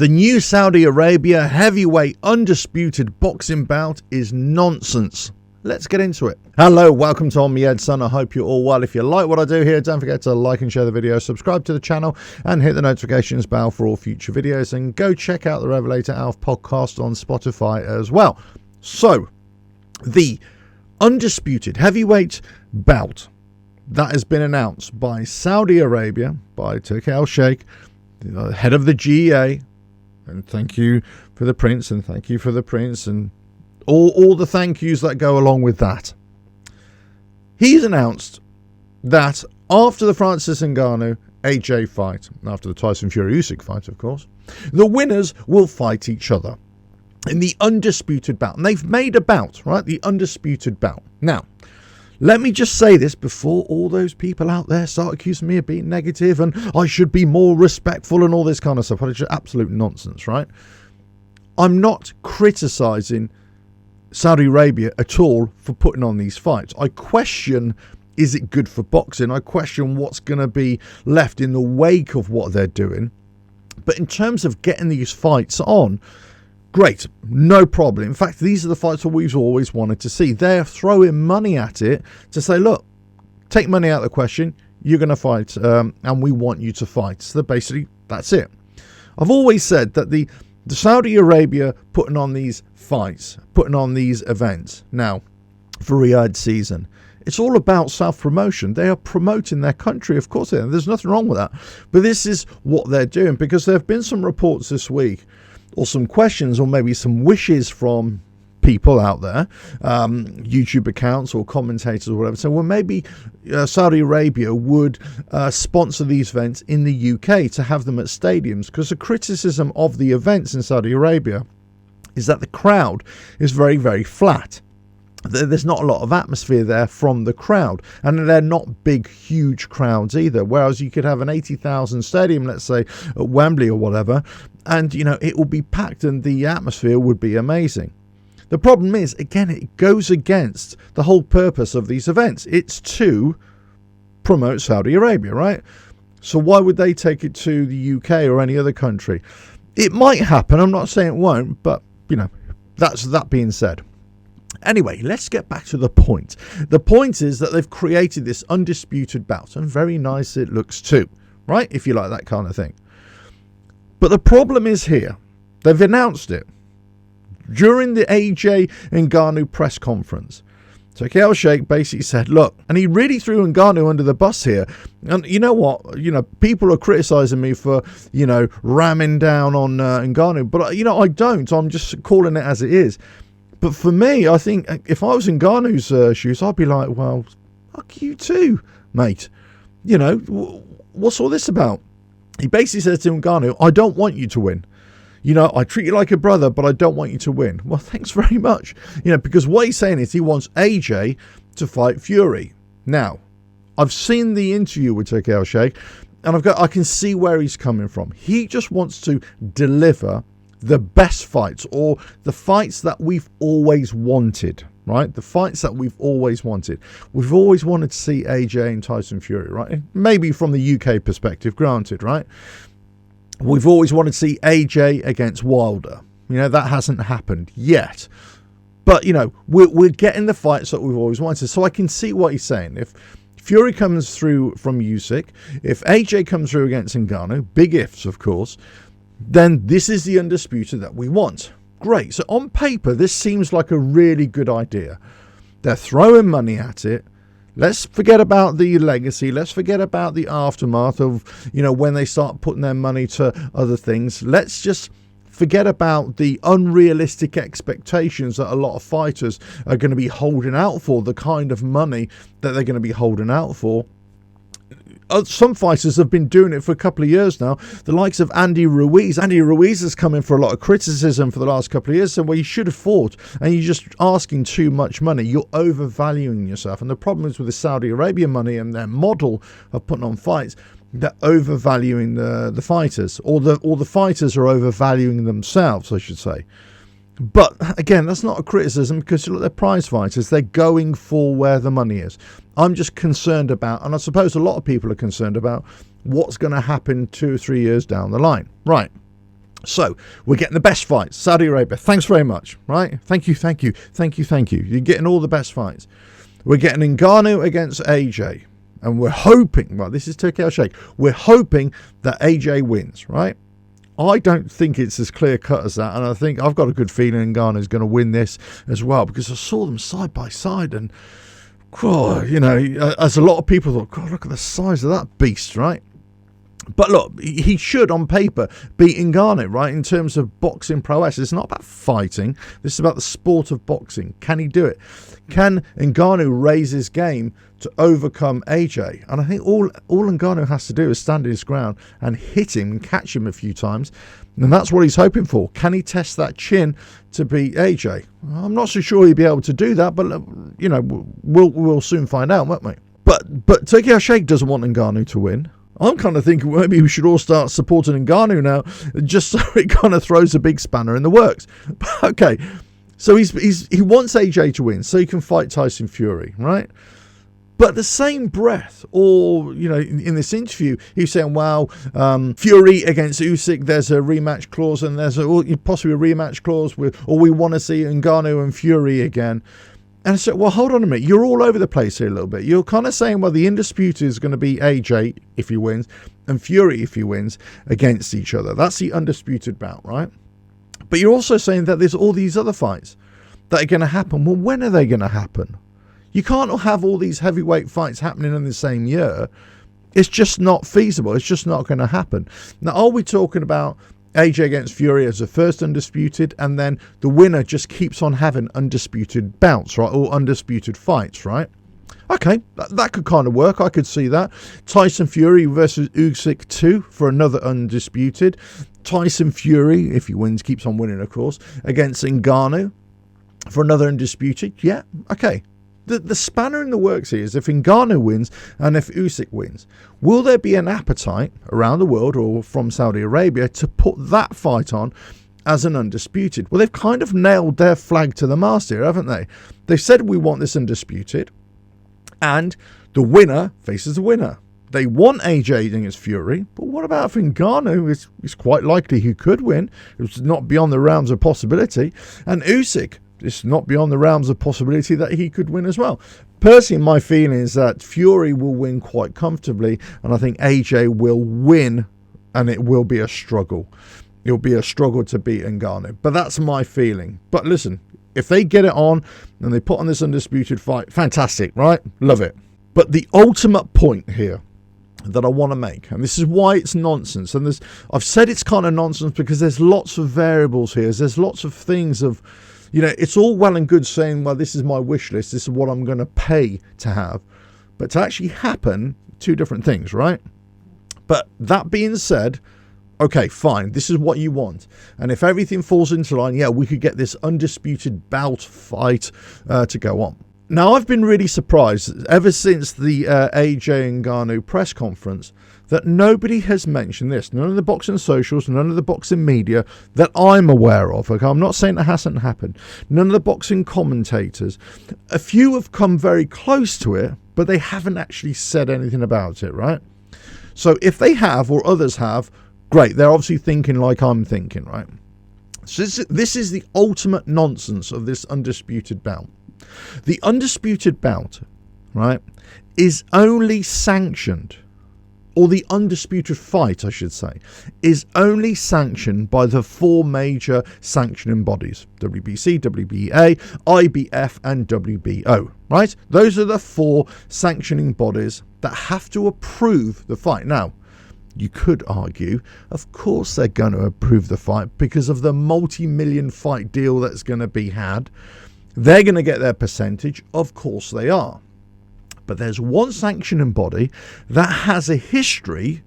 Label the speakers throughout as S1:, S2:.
S1: The new Saudi Arabia heavyweight undisputed boxing bout is nonsense. Let's get into it. Hello, welcome to On Me Head Son. I hope you're all well. If you like what I do here, don't forget to like and share the video, subscribe to the channel, and hit the notifications bell for all future videos. And go check out the Revelator Alf podcast on Spotify as well. So, the undisputed heavyweight bout that has been announced by Saudi Arabia, by Turki Al-Sheikh, the head of the GEA, and thank you for the prince, and thank you for the prince, and all the thank yous that go along with that. He's announced that after the Francis Ngannou AJ fight, after the Tyson Fury Usyk fight, of course, the winners will fight each other in the undisputed bout. And they've made a bout, right? The undisputed bout. Now, let me just say this before all those people out there start accusing me of being negative and I should be more respectful and all this kind of stuff. It's just absolute nonsense, right? I'm not criticizing Saudi Arabia at all for putting on these fights. I question, is it good for boxing? I question what's going to be left in the wake of what they're doing. But in terms of getting these fights on, great, no problem. In fact, these are the fights that we've always wanted to see. They're throwing money at it to say, look, take money out of the question, you're going to fight, and we want you to fight. So basically, that's it. I've always said that the Saudi Arabia putting on these fights, putting on these events now for Riyadh season, it's all about self-promotion. They are promoting their country, of course. There's nothing wrong with that. But this is what they're doing, because there have been some reports this week, or some questions, or maybe some wishes from people out there, YouTube accounts or commentators or whatever. So, well, maybe Saudi Arabia would sponsor these events in the UK to have them at stadiums, because the criticism of the events in Saudi Arabia is that the crowd is very, very flat. There's not a lot of atmosphere there from the crowd, and they're not big, huge crowds either. Whereas you could have an 80,000 stadium, let's say at Wembley or whatever, and it will be packed and the atmosphere would be amazing. The problem is, again, it goes against the whole purpose of these events. It's to promote Saudi Arabia, right? So why would they take it to the UK or any other country? It might happen. I'm not saying it won't, but that's that being said. Anyway, let's get back to the point. The point is that they've created this undisputed bout, and very nice it looks too, right? If you like that kind of thing. But the problem is here, they've announced it during the AJ Ngannou press conference. So Al-Sheikh basically said, look, and he really threw Ngannou under the bus here. And you know what? People are criticizing me for, ramming down on Ngannou. But, I don't. I'm just calling it as it is. But for me, I think if I was in Ngannou's shoes, I'd be like, well, fuck you too, mate. What's all this about? He basically says to Ngannou, I don't want you to win. I treat you like a brother, but I don't want you to win. Well, thanks very much. Because what he's saying is he wants AJ to fight Fury. Now, I've seen the interview with Turki Al-Sheikh, and I can see where he's coming from. He just wants to deliver the best fights, or the fights that we've always wanted, right? The fights that we've always wanted. We've always wanted to see AJ and Tyson Fury, right? Maybe from the UK perspective, granted, right? We've always wanted to see AJ against Wilder. That hasn't happened yet. But, we're getting the fights that we've always wanted. So I can see what he's saying. If Fury comes through from Usyk, if AJ comes through against Ngannou, big ifs, of course, then this is the undisputed that we want. Great. So on paper, this seems like a really good idea. They're throwing money at it. Let's forget about the legacy. Let's forget about the aftermath of, when they start putting their money to other things. Let's just forget about the unrealistic expectations that a lot of fighters are going to be holding out for, the kind of money that they're going to be holding out for. Some fighters have been doing it for a couple of years now. The likes of Andy Ruiz. Andy Ruiz has come in for a lot of criticism for the last couple of years. So, you should have fought, and you're just asking too much money. You're overvaluing yourself. And the problem is with the Saudi Arabia money and their model of putting on fights, they're overvaluing the fighters, or the fighters are overvaluing themselves, I should say. But again, that's not a criticism, because look, they're prize fighters. They're going for where the money is. I'm just concerned about, and I suppose a lot of people are concerned about, what's going to happen 2 or 3 years down the line. Right. So we're getting the best fights. Saudi Arabia, thanks very much, right? Thank you. You're getting all the best fights. We're getting Ngannou against AJ. And we're hoping, well, this is Turkey Al-Sheikh, we're hoping that AJ wins, right? I don't think it's as clear cut as that. And I think I've got a good feeling Ngannou's going to win this as well, because I saw them side by side. And, as a lot of people thought, God, look at the size of that beast, right? But look, he should, on paper, beat Ngannou, right? In terms of boxing prowess. It's not about fighting. This is about the sport of boxing. Can he do it? Can Ngannou raise his game to overcome AJ? And I think all Ngannou has to do is stand his ground and hit him and catch him a few times. And that's what he's hoping for. Can he test that chin to beat AJ? I'm not so sure he'll be able to do that, but, we'll soon find out, won't we? But Turkey Al-Sheikh doesn't want Ngannou to win. I'm kind of thinking maybe we should all start supporting Ngannou now, just so it kind of throws a big spanner in the works. Okay, so he wants AJ to win so he can fight Tyson Fury, right? But the same breath, or, in this interview, he's saying, Fury against Usyk, there's a rematch clause, and there's possibly a rematch clause, or we want to see Ngannou and Fury again. And I said, well, hold on a minute. You're all over the place here a little bit. You're kind of saying, well, the Undisputed is going to be AJ if he wins and Fury if he wins against each other. That's the Undisputed bout, right? But you're also saying that there's all these other fights that are going to happen. Well, when are they going to happen? You can't have all these heavyweight fights happening in the same year. It's just not feasible. It's just not going to happen. Now, are we talking about AJ against Fury as the first Undisputed, and then the winner just keeps on having undisputed bouts, right? Or undisputed fights, right? Okay, that could kind of work. I could see that. Tyson Fury versus Usyk 2 for another Undisputed. Tyson Fury, if he wins, keeps on winning, of course, against Ngannou for another Undisputed. Yeah, okay. The spanner in the works here is if Ngannou wins and if Usyk wins, will there be an appetite around the world or from Saudi Arabia to put that fight on as an Undisputed? Well, they've kind of nailed their flag to the mast here, haven't they? They've said we want this Undisputed, and the winner faces the winner. They want AJ against Fury, but what about if Ngannou is quite likely he could win? It's not beyond the realms of possibility. And Usyk, it's not beyond the realms of possibility that he could win as well. Personally, my feeling is that Fury will win quite comfortably, and I think AJ will win, and it will be a struggle. It'll be a struggle to beat Ngannou, but that's my feeling. But listen, if they get it on and they put on this Undisputed fight, fantastic, right? Love it. But the ultimate point here that I want to make, and this is why it's nonsense, and I've said it's kind of nonsense because there's lots of variables here. There's lots of things of, it's all well and good saying, well, this is my wish list, this is what I'm going to pay to have. But to actually happen, two different things, right? But that being said, okay, fine, this is what you want. And if everything falls into line, yeah, we could get this Undisputed bout fight to go on. Now, I've been really surprised ever since the AJ Ngannou press conference that nobody has mentioned this. None of the boxing socials, none of the boxing media that I'm aware of. Okay, I'm not saying it hasn't happened. None of the boxing commentators. A few have come very close to it, but they haven't actually said anything about it, right? So if they have, or others have, great. They're obviously thinking like I'm thinking, right? So this is the ultimate nonsense of this Undisputed bout. The Undisputed bout, right, is only sanctioned, or the Undisputed fight, I should say, is only sanctioned by the four major sanctioning bodies: WBC, WBA, IBF, and WBO, right? Those are the four sanctioning bodies that have to approve the fight. Now, you could argue, of course they're going to approve the fight because of the multi-million fight deal that's going to be had. They're going to get their percentage. Of course they are. But there's one sanctioning body that has a history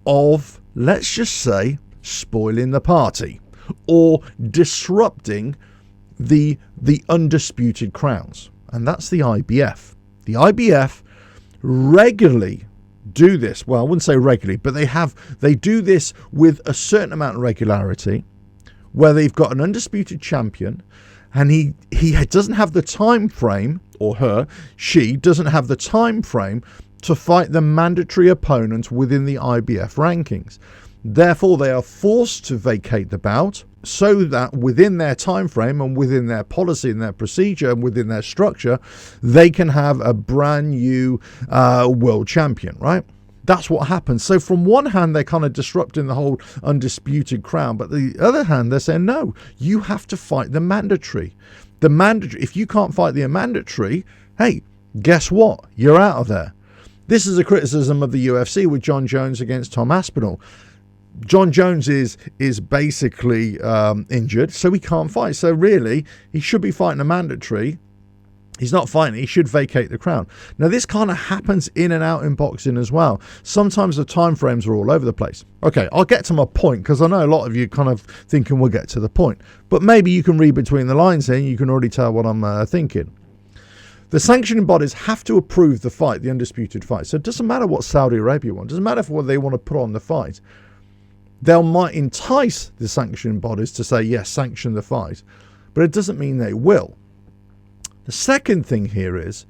S1: of, let's just say, spoiling the party or disrupting the undisputed crowns. And that's the IBF. The IBF regularly do this. Well, I wouldn't say regularly, but they do this with a certain amount of regularity, where they've got an undisputed champion, and he doesn't have the time frame, or she doesn't have the time frame to fight the mandatory opponent within the IBF rankings. Therefore, they are forced to vacate the bout so that within their time frame and within their policy and their procedure and within their structure, they can have a brand new world champion, right? That's what happens. So from one hand, they're kind of disrupting the whole undisputed crown, but the other hand, they're saying, no, you have to fight the mandatory. The mandatory, if you can't fight the mandatory, hey, guess what? You're out of there. This is a criticism of the UFC with John Jones against Tom Aspinall. John Jones is basically injured, so he can't fight. So really, he should be fighting a mandatory. He's not fighting. He should vacate the crown. Now, this kind of happens in and out in boxing as well. Sometimes the time frames are all over the place. Okay, I'll get to my point, because I know a lot of you kind of thinking we'll get to the point. But maybe you can read between the lines here, and you can already tell what I'm thinking. The sanctioning bodies have to approve the fight, the undisputed fight. So it doesn't matter what Saudi Arabia want. It doesn't matter what they want to put on the fight. They might entice the sanctioning bodies to say, yes, sanction the fight, but it doesn't mean they will. The second thing here is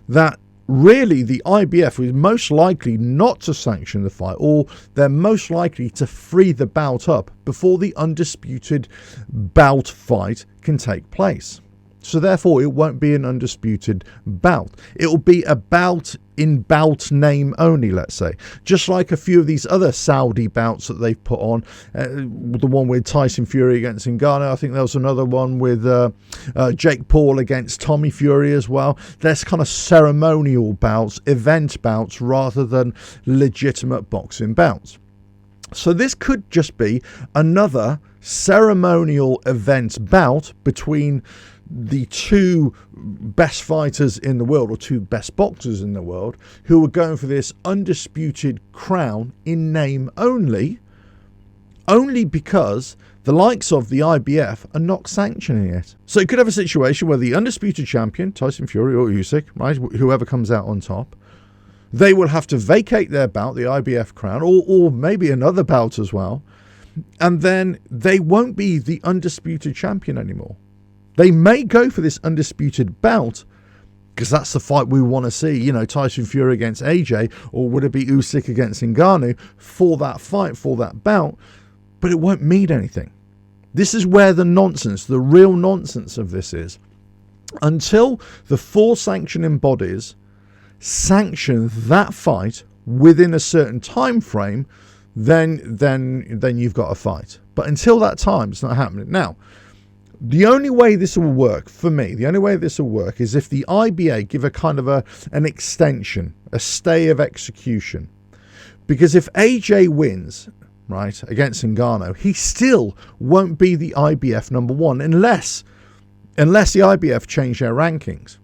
S1: that really the IBF is most likely not to sanction the fight, or they're most likely to free the bout up before the undisputed bout fight can take place. So therefore, it won't be an undisputed bout. It will be a bout in bout name only, let's say. Just like a few of these other Saudi bouts that they've put on. The one with Tyson Fury against Ngannou. I think there was another one with Jake Paul against Tommy Fury as well. There's kind of ceremonial bouts, event bouts, rather than legitimate boxing bouts. So this could just be another ceremonial event bout between the two best fighters in the world, or two best boxers in the world, who are going for this undisputed crown in name only because the likes of the IBF are not sanctioning it. So you could have a situation where the undisputed champion, Tyson Fury or Usyk, right, whoever comes out on top, they will have to vacate their bout, the IBF crown, or maybe another bout as well, and then they won't be the undisputed champion anymore. They may go for this undisputed bout because that's the fight we want to see, you know, Tyson Fury against AJ, or would it be Usyk against Ngannou for that fight, for that bout, but it won't mean anything. This is where the nonsense, the real nonsense of this is. Until the four sanctioning bodies sanction that fight within a certain time frame, then you've got a fight. But until that time, it's not happening. Now, the only way this will work, for me, the only way this will work is if the IBA give a kind of an extension, a stay of execution. Because if AJ wins, right, against Ngannou, he still won't be the IBF number one unless the IBF change their rankings.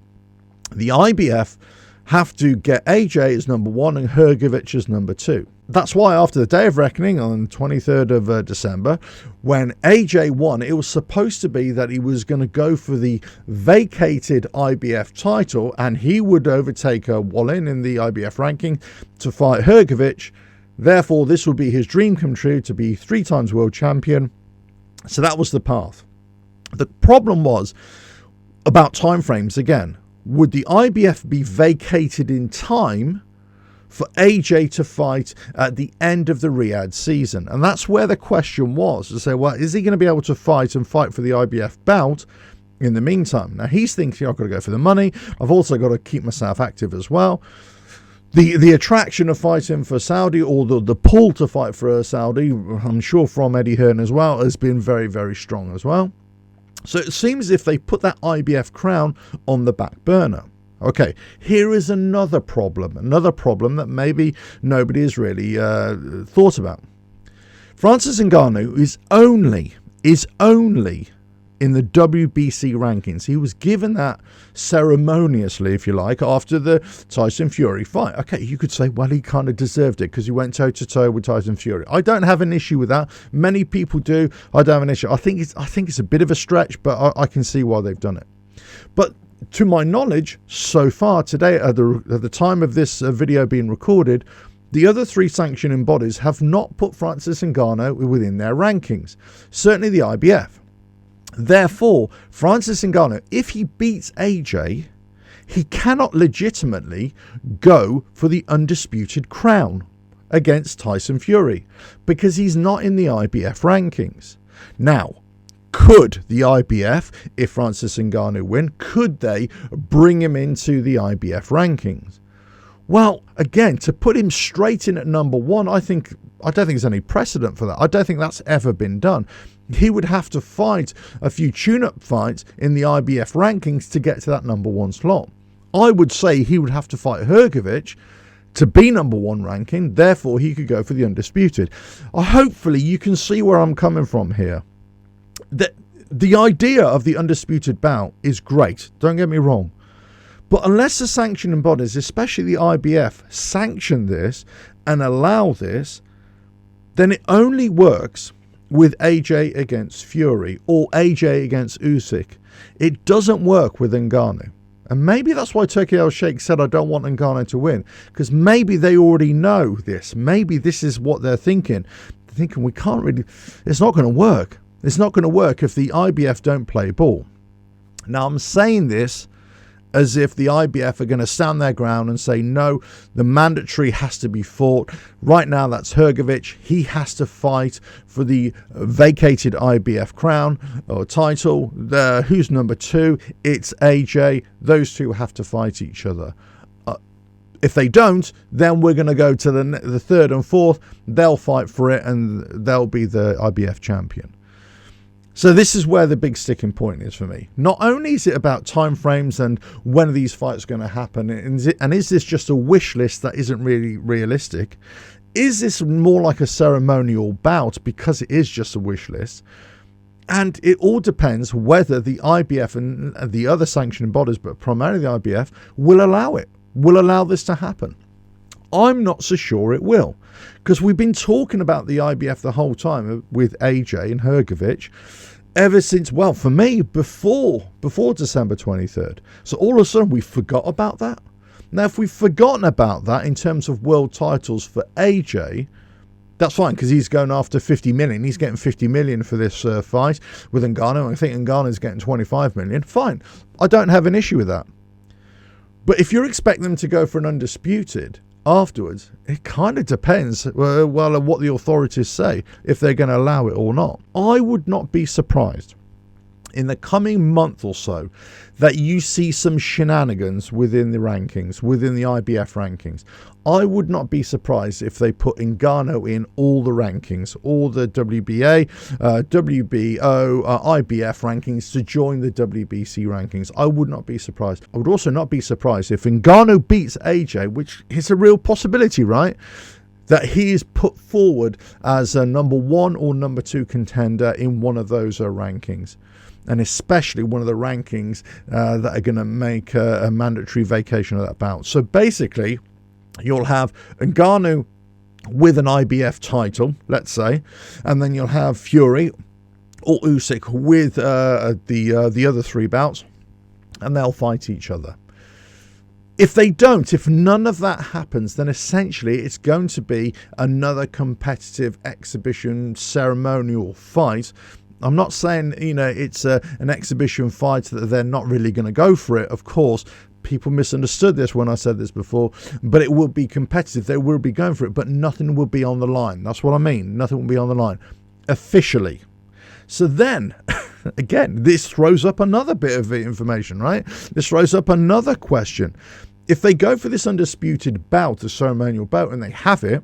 S1: The IBF have to get AJ as number one and Hrgović as number two. That's why after the Day of Reckoning on the 23rd of December, when AJ won, it was supposed to be that he was going to go for the vacated IBF title and he would overtake Wallin in the IBF ranking to fight Hrgović. Therefore, this would be his dream come true to be 3 times world champion. So that was the path. The problem was about timeframes again. Would the IBF be vacated in time for AJ to fight at the end of the Riyadh season? And that's where the question was, to say, well, is he going to be able to fight for the IBF bout in the meantime? Now, he's thinking, I've got to go for the money. I've also got to keep myself active as well. The attraction of fighting for Saudi, or the pull to fight for Saudi, I'm sure from Eddie Hearn as well, has been very, very strong as well. So it seems as if they put that IBF crown on the back burner. Okay, here is another problem that maybe nobody has really thought about. Francis Ngannou is only in the WBC rankings. He was given that ceremoniously, if you like, after the Tyson Fury fight. Okay, you could say, well, he kind of deserved it because he went toe-to-toe with Tyson Fury. I don't have an issue with that. Many people do. I don't have an issue. I think it's a bit of a stretch, but I can see why they've done it. But to my knowledge, so far today, at the time of this video being recorded, the other 3 sanctioning bodies have not put Francis Ngannou within their rankings. Certainly the IBF. Therefore, Francis Ngannou, if he beats AJ, he cannot legitimately go for the undisputed crown. against Tyson Fury because he's not in the IBF rankings. Now, could the IBF, if Francis Ngannou win, could they bring him into the IBF rankings? Well, again, to put him straight in at number one, I don't think there's any precedent for that. I don't think that's ever been done. He would have to fight a few tune-up fights in the IBF rankings to get to that number one slot. I would say he would have to fight Hrgović to be number one ranking, therefore he could go for the Undisputed. Hopefully you can see where I'm coming from here. The idea of the Undisputed bout is great, don't get me wrong. But unless the sanctioning bodies, especially the IBF, sanction this and allow this, then it only works with AJ against Fury or AJ against Usyk. It doesn't work with Ngannou. And maybe that's why Turki Al-Sheikh said, I don't want Ngannou to win. Because maybe they already know this. Maybe this is what they're thinking. They're thinking, we can't really... It's not going to work. It's not going to work if the IBF don't play ball. Now, I'm saying this as if the IBF are going to stand their ground and say, no, the mandatory has to be fought. Right now, that's Hrgović. He has to fight for the vacated IBF crown or title. Who's number two? It's AJ. Those two have to fight each other. If they don't, then we're going to go to the third and fourth. They'll fight for it and they'll be the IBF champion. So this is where the big sticking point is for me. Not only is it about timeframes and when are these fights going to happen, and is this just a wish list that isn't really realistic? Is this more like a ceremonial bout because it is just a wish list? And it all depends whether the IBF and the other sanctioning bodies, but primarily the IBF, will allow it, will allow this to happen. I'm not so sure it will, because we've been talking about the IBF the whole time with AJ and Hrgović ever since, well, for me, before December 23rd. So all of a sudden we forgot about that. Now, if we've forgotten about that in terms of world titles for AJ, that's fine, because he's going after 50 million. He's getting 50 million for this fight with Ngannou. I think Ngannou's getting 25 million. Fine. I don't have an issue with that. But if you're expecting them to go for an Undisputed afterwards, it kind of depends on what the authorities say, if they're going to allow it or not. I would not be surprised in the coming month or so that you see some shenanigans within the rankings, within the IBF rankings. I would not be surprised if they put Ngannou in all the rankings, all the WBA, WBO, IBF rankings to join the WBC rankings. I would not be surprised. I would also not be surprised if Ngannou beats AJ, which is a real possibility, right? That he is put forward as a number one or number two contender in one of those rankings. And especially one of the rankings that are going to make a mandatory vacation of that bout. So basically, you'll have Ngannou with an IBF title, let's say, and then you'll have Fury or Usyk with the other three bouts, and they'll fight each other. If they don't, if none of that happens, then essentially it's going to be another competitive exhibition ceremonial fight. I'm not saying, it's an exhibition fight that they're not really going to go for it. Of course, people misunderstood this when I said this before, but it will be competitive. They will be going for it, but nothing will be on the line. That's what I mean. Nothing will be on the line officially. So then, again, this throws up another bit of information, right? This throws up another question. If they go for this Undisputed bout, the ceremonial bout, and they have it,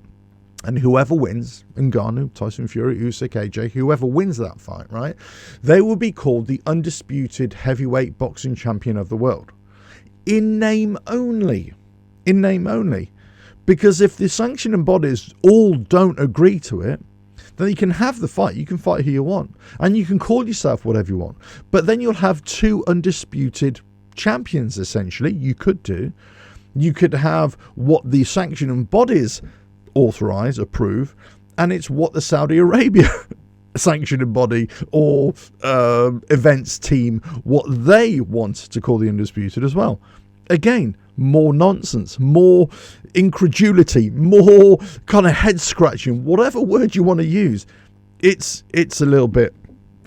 S1: and whoever wins, Ngannou, Tyson Fury, Usyk, AJ, whoever wins that fight, right, they will be called the Undisputed Heavyweight Boxing Champion of the World. In name only. In name only. Because if the sanctioning bodies all don't agree to it, then you can have the fight. You can fight who you want. And you can call yourself whatever you want. But then you'll have two undisputed champions, essentially. You could do. You could have what the sanctioning bodies authorize, approve, and it's what the Saudi Arabia sanctioning body or events team, what they want to call the Undisputed as well. Again, more nonsense, more incredulity, more kind of head scratching, whatever word you want to use. It's a little bit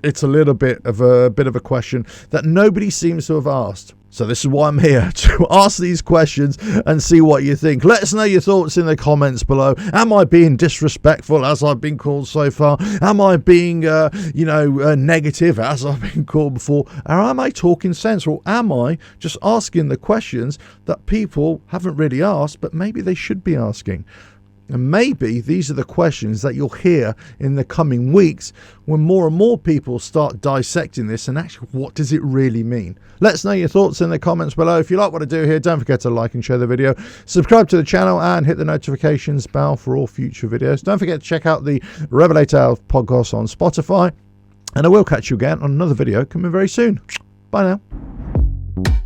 S1: of a question that nobody seems to have asked. So this is why I'm here, to ask these questions and see what you think. Let us know your thoughts in the comments below. Am I being disrespectful, as I've been called so far? Am I being, negative, as I've been called before? Or am I talking sense? Or am I just asking the questions that people haven't really asked, but maybe they should be asking? And maybe these are the questions that you'll hear in the coming weeks when more and more people start dissecting this and actually, what does it really mean? Let us know your thoughts in the comments below. If you like what I do here, don't forget to like and share the video. Subscribe to the channel and hit the notifications bell for all future videos. Don't forget to check out the Revelator podcast on Spotify. And I will catch you again on another video coming very soon. Bye now.